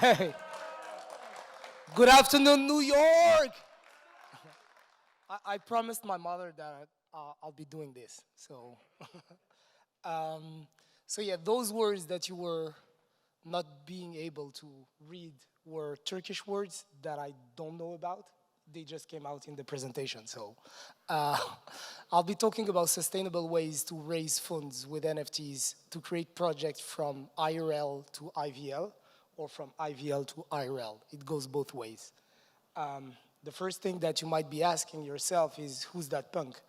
Hey, good afternoon, New York. I promised my mother that I'll be doing this. Um, so yeah, those words that you were not being able to read were Turkish words that I don't know about. They just came out in the presentation. So uh, I'll be talking about sustainable ways to raise funds with NFTs to create projects from IRL to IVL or from IVL to IRL. It goes both ways. The first thing that you might be asking yourself is, who's that punk?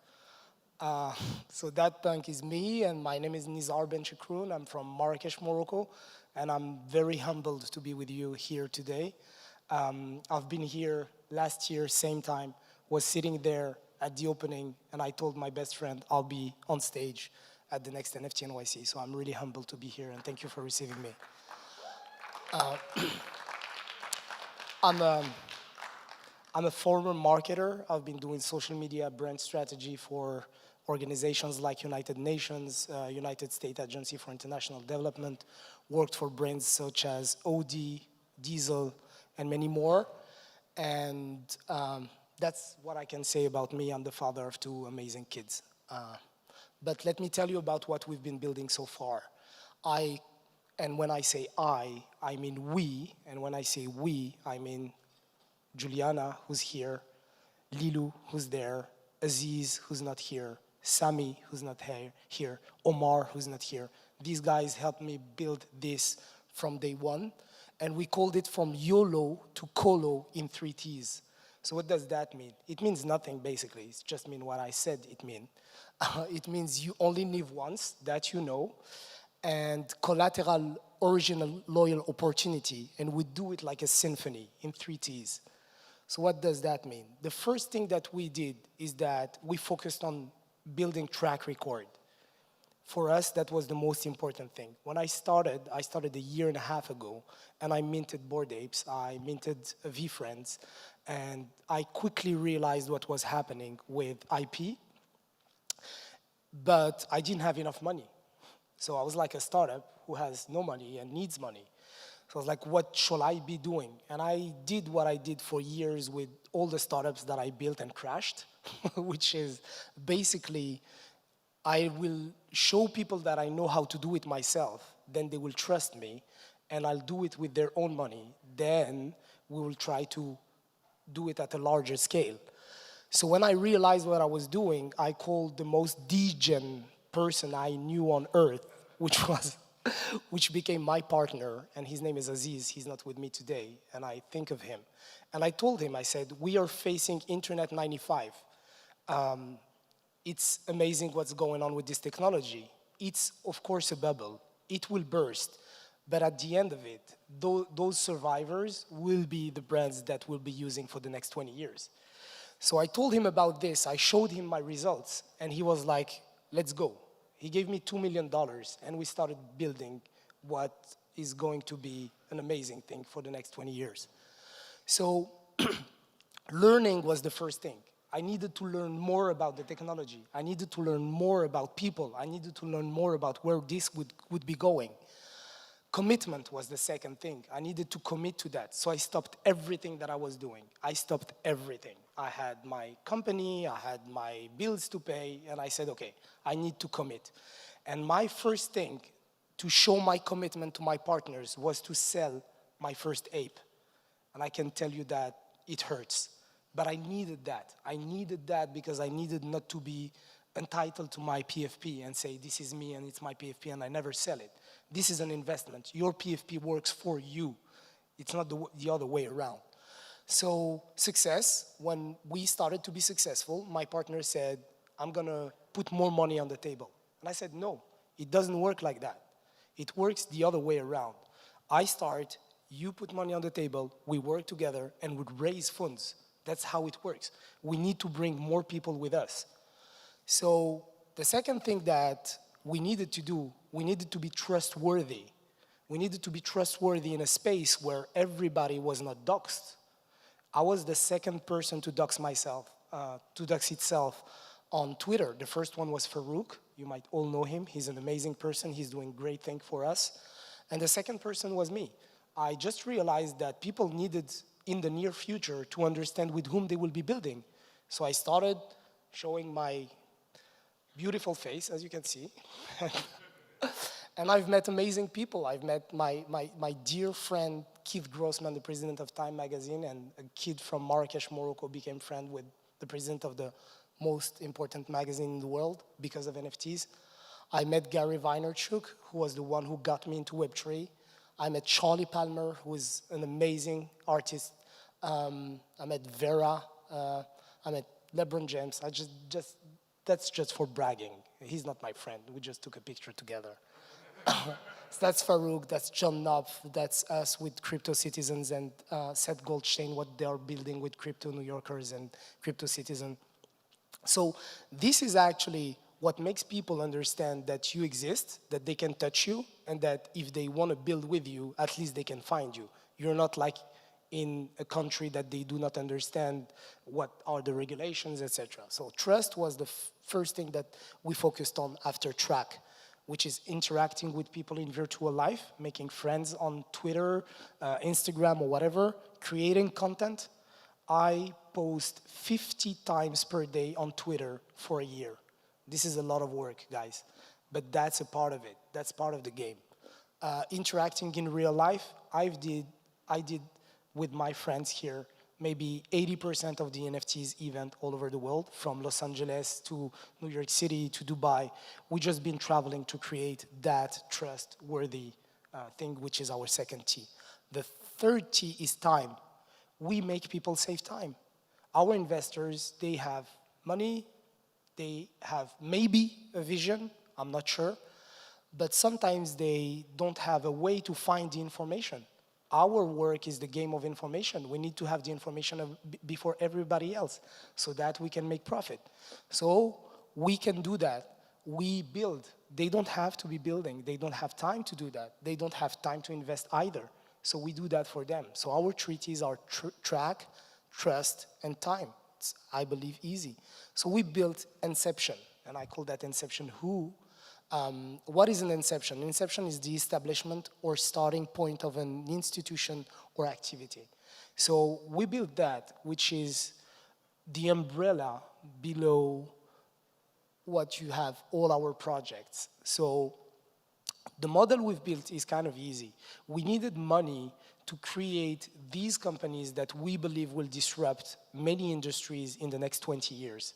So that punk is me, and my name is Nizar Ben Chikroun. I'm from Marrakesh, Morocco, and I'm very humbled to be with you here today. I've been here last year, same time, was sitting there at the opening, and I told my best friend I'll be on stage at the next NFT NYC. So I'm really humbled to be here, and thank you for receiving me. I'm I'm a former marketer. I've been doing social media brand strategy for organizations like United Nations, United States Agency for International Development, worked for brands such as Audi, Diesel, and many more. And that's what I can say about me. I'm the father of two amazing kids. But let me tell you about what we've been building so far. And when I say I mean we, and when I say we, I mean Juliana, who's here, Lilu, who's there, Aziz, who's not here, Sami, who's not here, Omar, who's not here. These guys helped me build this from day one, and we called it from YOLO to Colo in 3 T's. So what does that mean? It means nothing, basically. It just means what I said it means. It means you only live once, that you know, and collateral, original, loyal opportunity, and we do it like a symphony in 3 T's. So what does that mean? The first thing that we did is that we focused on building track record. For us, that was the most important thing. When I started a year and a half ago, and I minted Bored Apes, I minted VFriends, and I quickly realized what was happening with IP, but I didn't have enough money. So I was like a startup who has no money and needs money. So I was like, what should I be doing? And I did what I did for years with all the startups that I built and crashed, which is basically, I will show people that I know how to do it myself, then they will trust me, and I'll do it with their own money. Then we will try to do it at a larger scale. So when I realized what I was doing, I called the most degen person I knew on earth, which became my partner, and his name is Aziz. He's not with me today, and I think of him. And I told him, I said, we are facing Internet 95. It's amazing what's going on with this technology. It's, of course, a bubble. It will burst. But at the end of it, those survivors will be the brands that we'll be using for the next 20 years. So I told him about this. I showed him my results, and he was like, let's go. He gave me $2 million, and we started building what is going to be an amazing thing for the next 20 years. So learning was the first thing. I needed to learn more about the technology. I needed to learn more about people. I needed to learn more about where this would be going. Commitment was the second thing. I needed to commit to that. So I stopped everything that I was doing. I stopped everything. I had my company, I had my bills to pay, and I said, okay, I need to commit. And my first thing to show my commitment to my partners was to sell my first ape. And I can tell you that it hurts. But I needed that. I needed that because I needed not to be entitled to my PFP and say, this is me and it's my PFP and I never sell it. This is an investment. Your PFP works for you. It's not the other way around. So success, when we started to be successful, my partner said, I'm gonna put more money on the table. And I said, no, it doesn't work like that. It works the other way around. I start, you put money on the table, we work together and would raise funds. That's how it works. We need to bring more people with us. So the second thing that we needed to do, we needed to be trustworthy. We needed to be trustworthy in a space where everybody was not doxxed. I was the second person to dox myself, to dox itself on Twitter. The first one was Farouk. You might all know him. He's an amazing person. He's doing great things for us. And the second person was me. I just realized that people needed in the near future to understand with whom they will be building. So I started showing my beautiful face, as you can see. And I've met amazing people. I've met my dear friend, Keith Grossman, the president of Time magazine, and a kid from Marrakesh, Morocco, became friend with the president of the most important magazine in the world because of NFTs. I met Gary Vaynerchuk, who was the one who got me into Web3. I met Charlie Palmer, who is an amazing artist. I met Vera. I met LeBron James. That's just for bragging. He's not my friend. We just took a picture together. So that's Farouk, that's John Knopf, that's us with Crypto Citizens and Seth Goldstein, what they are building with Crypto New Yorkers and Crypto Citizen. So this is actually what makes people understand that you exist, that they can touch you, and that if they want to build with you, at least they can find you. You're not like in a country that they do not understand what are the regulations, etc. So trust was the first thing that we focused on after Track, which is interacting with people in virtual life, making friends on Twitter, Instagram, or whatever, creating content. I post 50 times per day on Twitter for a year. This is a lot of work, guys, but that's a part of it. That's part of the game. Interacting in real life, I did with my friends here, maybe 80% of the NFTs event all over the world, from Los Angeles to New York City to Dubai. We've just been traveling to create that trustworthy thing, which is our second T. The third T is time. We make people save time. Our investors, they have money, they have maybe a vision, I'm not sure, but sometimes they don't have a way to find the information. Our work is the game of information. We need to have the information before everybody else so that we can make profit. So we can do that. We build. They don't have to be building. They don't have time to do that. They don't have time to invest either. So we do that for them. So our treaties are track, trust, and time. It's, I believe, easy. So we built Inception, and I call that Inception Who. What is an inception? Inception is the establishment or starting point of an institution or activity. So we built that, which is the umbrella below what you have, all our projects. So the model we've built is kind of easy. We needed money to create these companies that we believe will disrupt many industries in the next 20 years.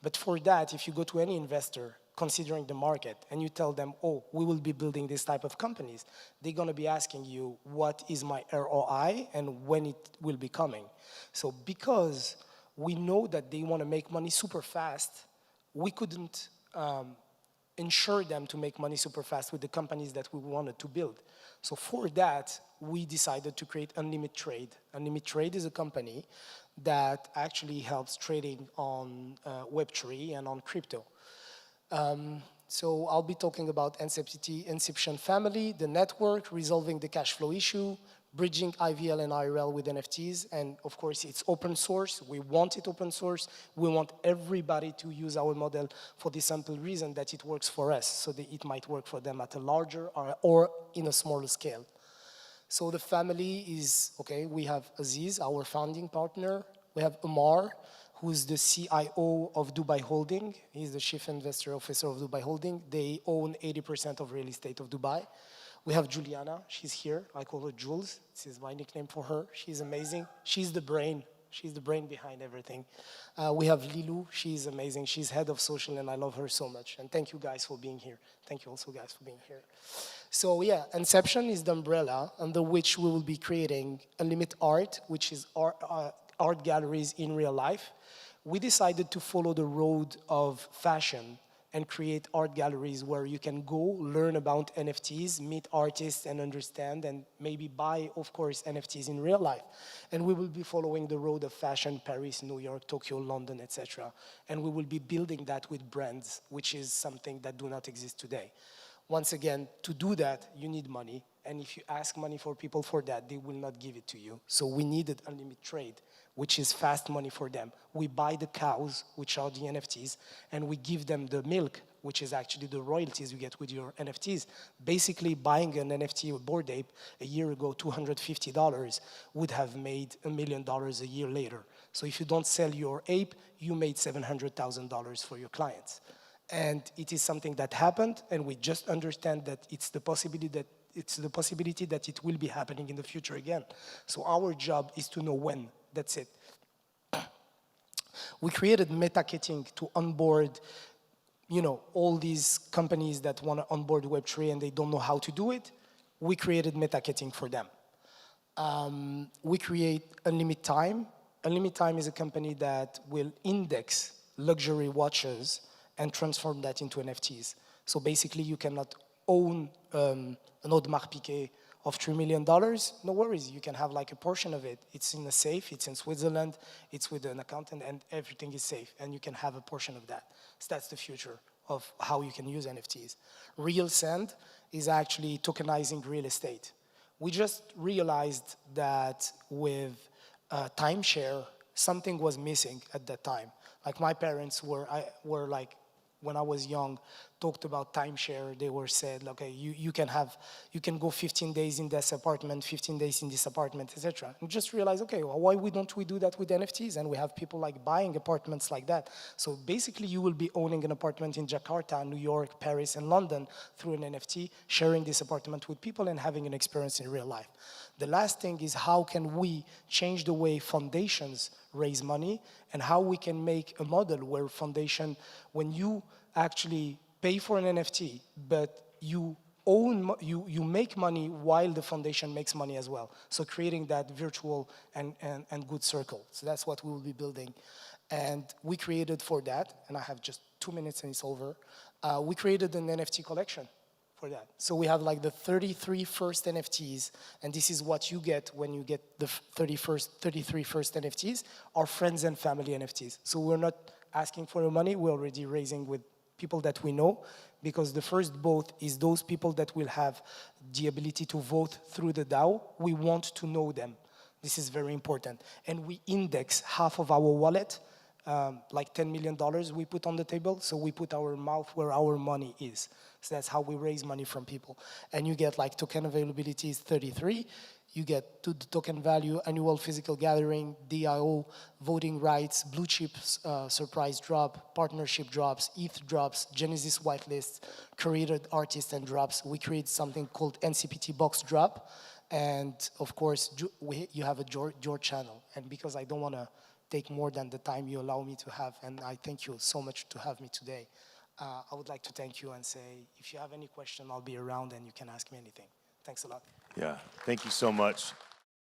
But for that, if you go to any investor, considering the market, and you tell them, oh, we will be building this type of companies, they're gonna be asking you, what is my ROI and when it will be coming? So because we know that they wanna make money super fast, we couldn't ensure them to make money super fast with the companies that we wanted to build. So for that, we decided to create Unlimited Trade. Unlimited Trade is a company that actually helps trading on Web3 and on crypto. So I'll be talking about Inception Family, the network, resolving the cash flow issue, bridging IVL and IRL with NFTs, and of course it's open source. We want it open source. We want everybody to use our model for the simple reason that it works for us, so that it might work for them at a larger or in a smaller scale. So the family is, okay, we have Aziz, our founding partner. We have Omar, who's the CIO of Dubai Holding. He's the Chief Investor Officer of Dubai Holding. They own 80% of real estate of Dubai. We have Juliana, she's here. I call her Jules. This is my nickname for her. She's amazing. She's the brain. She's the brain behind everything. We have Lilou, she's amazing. She's head of social and I love her so much. And thank you guys for being here. Thank you also guys for being here. So yeah, Inception is the umbrella under which we will be creating Unlimited Art, which is art galleries in real life. We decided to follow the road of fashion and create art galleries where you can go learn about NFTs, meet artists and understand, and maybe buy, of course, NFTs in real life. And we will be following the road of fashion, Paris, New York, Tokyo, London, etc. And we will be building that with brands, which is something that do not exist today. Once again, to do that, you need money. And if you ask money for people for that, they will not give it to you. So we needed Unlimited Trade, which is fast money for them. We buy the cows, which are the NFTs, and we give them the milk which is actually the royalties you get with your NFTs. Basically, buying an NFT or Bored Ape a year ago, $250, would have made $1 million a year later. So if you don't sell your ape, you made $700,000 for your clients. And it is something that happened, and we just understand that it's the possibility that it will be happening in the future again. So our job is to know when. That's it. We created MetaKitting to onboard, all these companies that want to onboard Web3 and they don't know how to do it. We created MetaKitting for them. We create Unlimited Time. Unlimited Time is a company that will index luxury watches and transform that into NFTs. So basically, you cannot own an Audemars Piguet of $3 million, no worries. You can have like a portion of it. It's in a safe, it's in Switzerland, it's with an accountant, and everything is safe, and you can have a portion of that. So that's the future of how you can use NFTs. Real Sand is actually tokenizing real estate. We just realized that with timeshare, something was missing at that time. Like my parents were like, when I was young, talked about timeshare. They were said, okay, you can go 15 days in this apartment, 15 days in this apartment, etc. And just realize, okay, well, why don't we do that with NFTs? And we have people like buying apartments like that. So basically, you will be owning an apartment in Jakarta, New York, Paris, and London through an NFT, sharing this apartment with people and having an experience in real life. The last thing is how can we change the way foundations raise money and how we can make a model where foundation, when you actually pay for an NFT, but you make money while the foundation makes money as well. So creating that virtual and good circle. So that's what we will be building. And we created for that, and I have just 2 minutes and it's over, we created an NFT collection for that. So we have like the 33 first NFTs, and this is what you get when you get the 33 first NFTs, are friends and family NFTs. So we're not asking for the money, we're already raising with people that we know, because the first vote is those people that will have the ability to vote through the DAO. We want to know them. This is very important. And we index half of our wallet, like $10 million we put on the table, so we put our mouth where our money is. So that's how we raise money from people. And you get like token availability is 33, you get to the token value, annual physical gathering, DIO, voting rights, blue chips, surprise drop, partnership drops, ETH drops, Genesis whitelists, created artists and drops. We create something called NCPT box drop. And of course, you have a your channel. And because I don't want to take more than the time you allow me to have, and I thank you so much to have me today, I would like to thank you and say, if you have any question, I'll be around and you can ask me anything. Thanks a lot. Yeah, thank you so much.